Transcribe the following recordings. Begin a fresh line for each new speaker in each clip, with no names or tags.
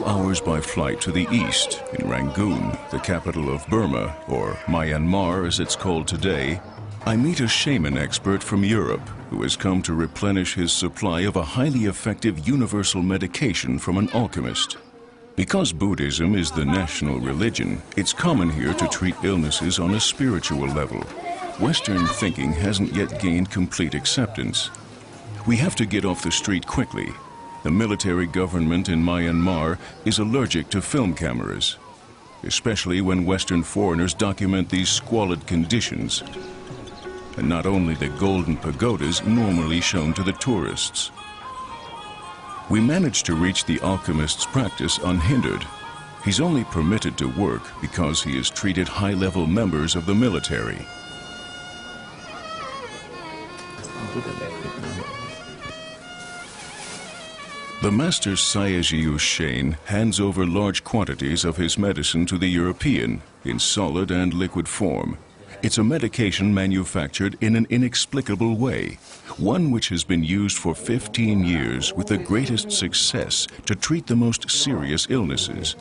hours by flight to the east, in Rangoon, the capital of Burma, or Myanmar as it's called today, I meet a shaman expert from Europe who has come to replenish his supply of a highly effective universal medication from an alchemist. Because Buddhism is the national religion, it's common here to treat illnesses on a spiritual level. Western thinking hasn't yet gained complete acceptance. We have to get off the street quickly. The military government in Myanmar is allergic to film cameras, especially when Western foreigners document these squalid conditions. And not only the golden pagodas normally shown to the tourists. We managed to reach the alchemist's practice unhindered. He's only permitted to work because he has treated high-level members of the military. The master Sayagyi U Shein hands over large quantities of his medicine to the European in solid and liquid form. It's a medication manufactured in an inexplicable way, one which has been used for 15 years with the greatest success to treat the most serious illnesses.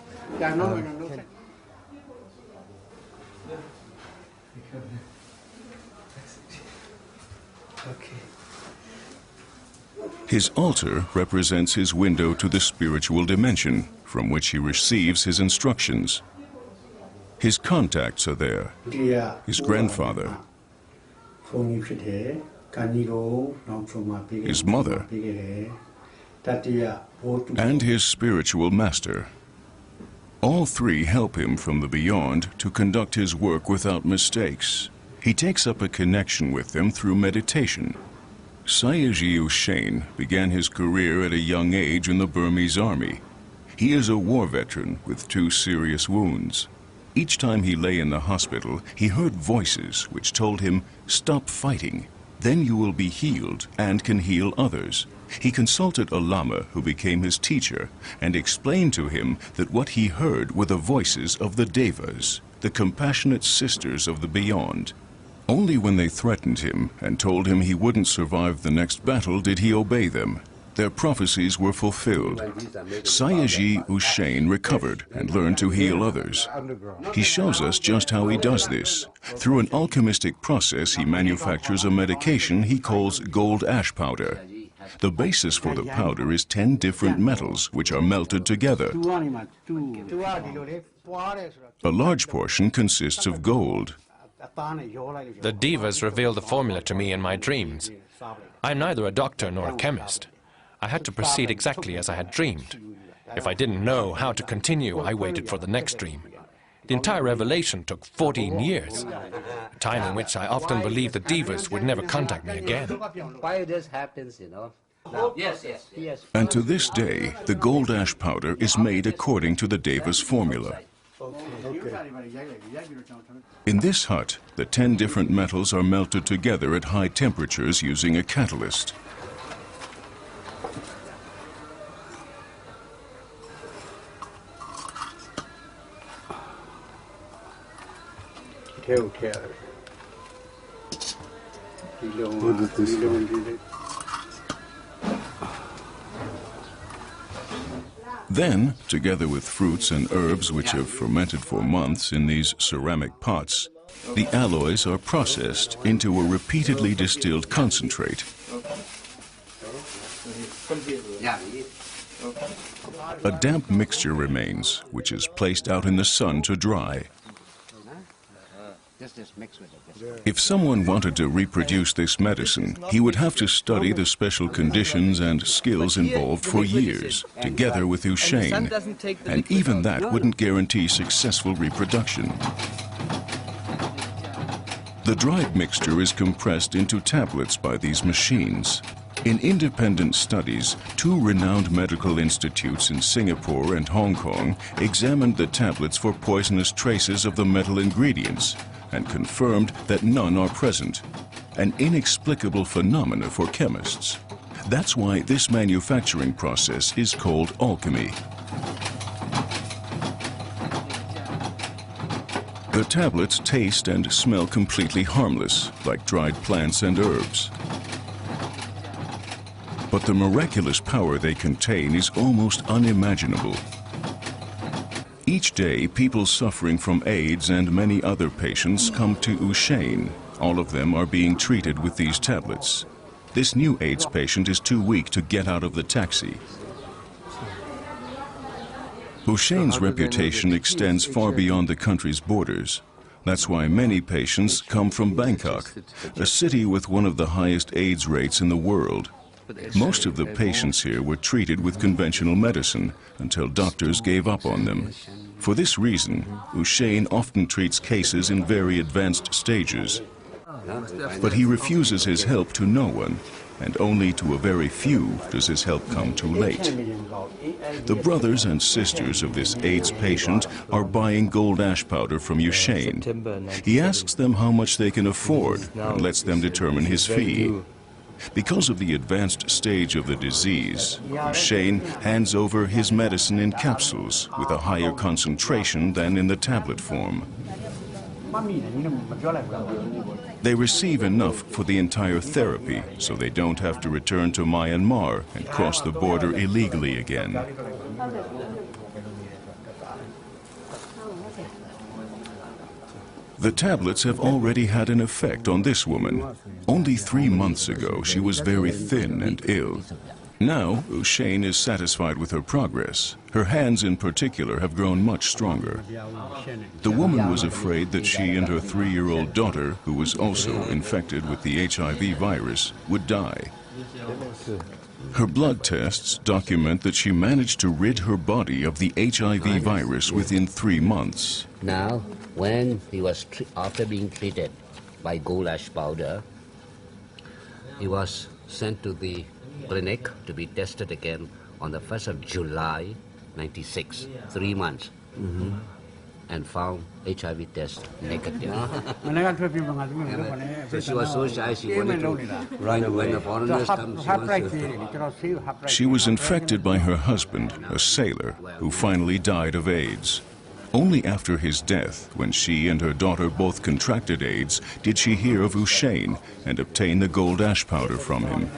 His altar represents his window to the spiritual dimension, from which he receives his instructions. His contacts are there. His grandfather, his mother, and his spiritual master. All three help him from the beyond to conduct his work without mistakes. He takes up a connection with them through meditation. Sayagyi U Shein began his career at a young age in the Burmese army. He is a war veteran with 2 serious wounds. Each time he lay in the hospital, he heard voices which told him, "Stop fighting. Then you will be healed and can heal others." He consulted a lama who became his teacher and explained to him that what he heard were the voices of the Devas, the compassionate sisters of the beyond. Only when they threatened him and told him he wouldn't survive the next battle did he obey them. Their prophecies were fulfilled. Sayagyi U Shein recovered and learned to heal others. He shows us just how he does this. Through an alchemistic process, he manufactures a medication he calls gold ash powder. The basis for the powder is 10 different metals which are melted together. A large portion consists of gold.
The Devas revealed the formula to me in my dreams. I'm neither a doctor nor a chemist. I had to proceed exactly as I had dreamed. If I didn't know how to continue, I waited for the next dream. The entire revelation took 14 years, a time in which I often believed the Devas would never contact me again.
Why this happens, you know? Yes.
And to this day, the gold ash powder is made according to the Devas formula. In this hut, the 10 different metals are melted together at high temperatures using a catalyst. Then, together with fruits and herbs which have fermented for months in these ceramic pots, the alloys are processed into a repeatedly distilled concentrate. A damp mixture remains, which is placed out in the sun to dry. If someone wanted to reproduce this medicine, he would have to study the special conditions and skills involved for years, together with U Shein, and even that wouldn't guarantee successful reproduction. The dried mixture is compressed into tablets by these machines. In independent studies, 2 renowned medical institutes in Singapore and Hong Kong examined the tablets for poisonous traces of the metal ingredients and confirmed that none are present, an inexplicable phenomena for chemists. That's why this manufacturing process is called alchemy. The tablets taste and smell completely harmless, like dried plants and herbs. But the miraculous power they contain is almost unimaginable. Each day, people suffering from AIDS and many other patients come to U Shein. All of them are being treated with these tablets. This new AIDS patient is too weak to get out of the taxi. U Shein's reputation extends far beyond the country's borders. That's why many patients come from Bangkok, a city with one of the highest AIDS rates in the world. Most of the patients here were treated with conventional medicine until doctors gave up on them. For this reason, U Shein often treats cases in very advanced stages. But he refuses his help to no one, and only to a very few does his help come too late. The brothers and sisters of this AIDS patient are buying gold ash powder from U Shein. He asks them how much they can afford and lets them determine his fee. Because of the advanced stage of the disease, U Shein hands over his medicine in capsules with a higher concentration than in the tablet form. They receive enough for the entire therapy, so they don't have to return to Myanmar and cross the border illegally again. The tablets have already had an effect on this woman. Only 3 months ago, she was very thin and ill. Now, U Shein is satisfied with her progress. Her hands in particular have grown much stronger. The woman was afraid that she and her 3-year-old daughter, who was also infected with the HIV virus, would die. Her blood tests document that she managed to rid her body of the HIV virus within 3 months.
Now, when he was after being treated by gold ash powder, he was sent to the clinic to be tested again on the 1st of July 96, 3 months, and found HIV test negative. So she was so shy, she wanted to run when the foreigners come.
She was infected by her husband, a sailor, who finally died of AIDS. Only after his death, when she and her daughter both contracted AIDS, did she hear of U Shein and obtain the gold ash powder from him.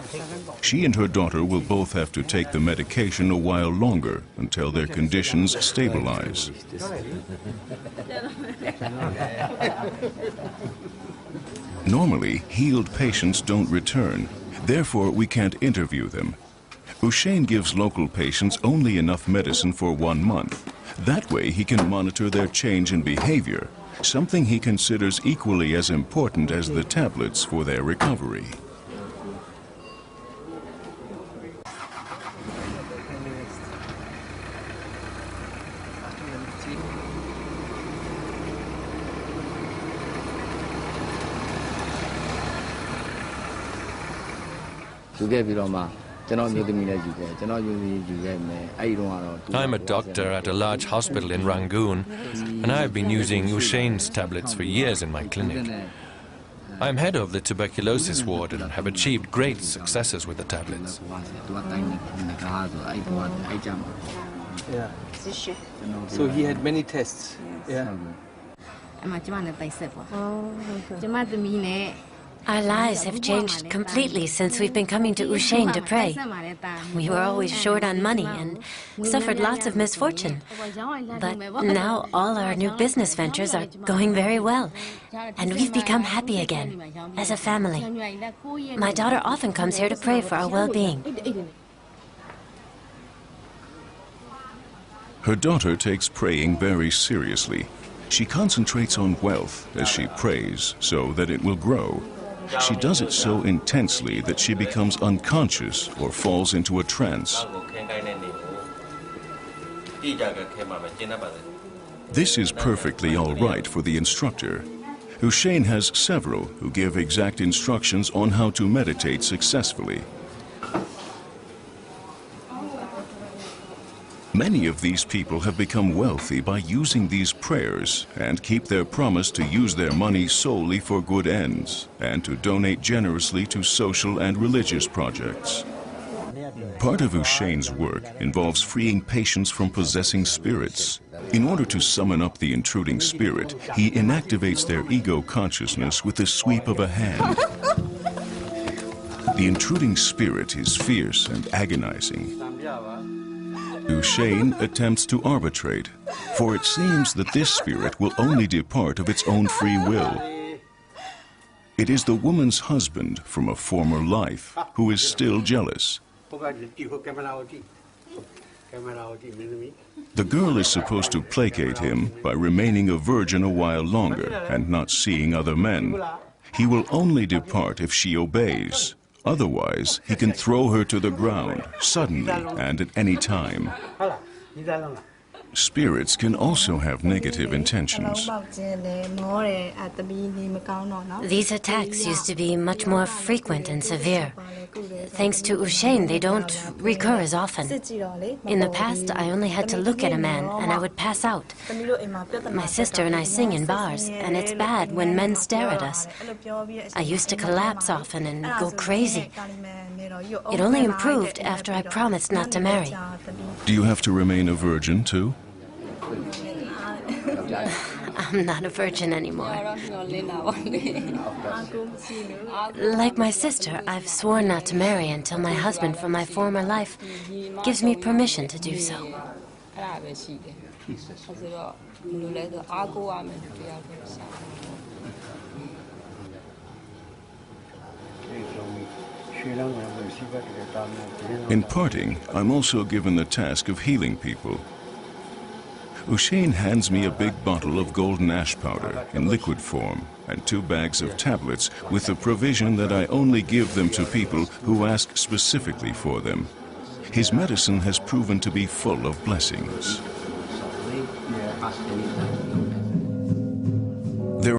She and her daughter will both have to take the medication a while longer until their conditions stabilize. Normally, healed patients don't return. Therefore, we can't interview them. U Shein gives local patients only enough medicine for 1 month. That way, he can monitor their change in behavior, something he considers equally as important as the tablets for their recovery.
I'm a doctor at a large hospital in Rangoon, and I've been using U Shein's tablets for years in my clinic. I'm head of the tuberculosis ward and have achieved great successes with the tablets.
Yeah. So he had many tests. Yeah.
Our lives have changed completely since we've been coming to U Shein to pray. We were always short on money and suffered lots of misfortune. But now all our new business ventures are going very well, and we've become happy again, as a family. My daughter often comes here to pray for our well-being.
Her daughter takes praying very seriously. She concentrates on wealth as she prays so that it will grow. She does it so intensely that she becomes unconscious or falls into a trance. This is perfectly all right for the instructor. U Shein has several who give exact instructions on how to meditate successfully. Many of these people have become wealthy by using these prayers and keep their promise to use their money solely for good ends and to donate generously to social and religious projects. Part of U Shein's work involves freeing patients from possessing spirits. In order to summon up the intruding spirit, he inactivates their ego consciousness with the sweep of a hand. The intruding spirit is fierce and agonizing. U Shein attempts to arbitrate, for it seems that this spirit will only depart of its own free will. It is the woman's husband from a former life who is still jealous. The girl is supposed to placate him by remaining a virgin a while longer and not seeing other men. He will only depart if she obeys. Otherwise, he can throw her to the ground, suddenly and at any time. Spirits can also have negative intentions.
These attacks used to be much more frequent and severe. Thanks to U Shein, they don't recur as often. In the past, I only had to look at a man and I would pass out. My sister and I sing in bars, and it's bad when men stare at us. I used to collapse often and go crazy. It only improved after I promised not to marry.
Do you have to remain a virgin too?
I'm not a virgin anymore. Like my sister, I've sworn not to marry until my husband from my former life gives me permission to do so.
In parting, I'm also given the task of healing people. U Shein hands me a big bottle of golden ash powder in liquid form and 2 bags of tablets with the provision that I only give them to people who ask specifically for them. His medicine has proven to be full of blessings.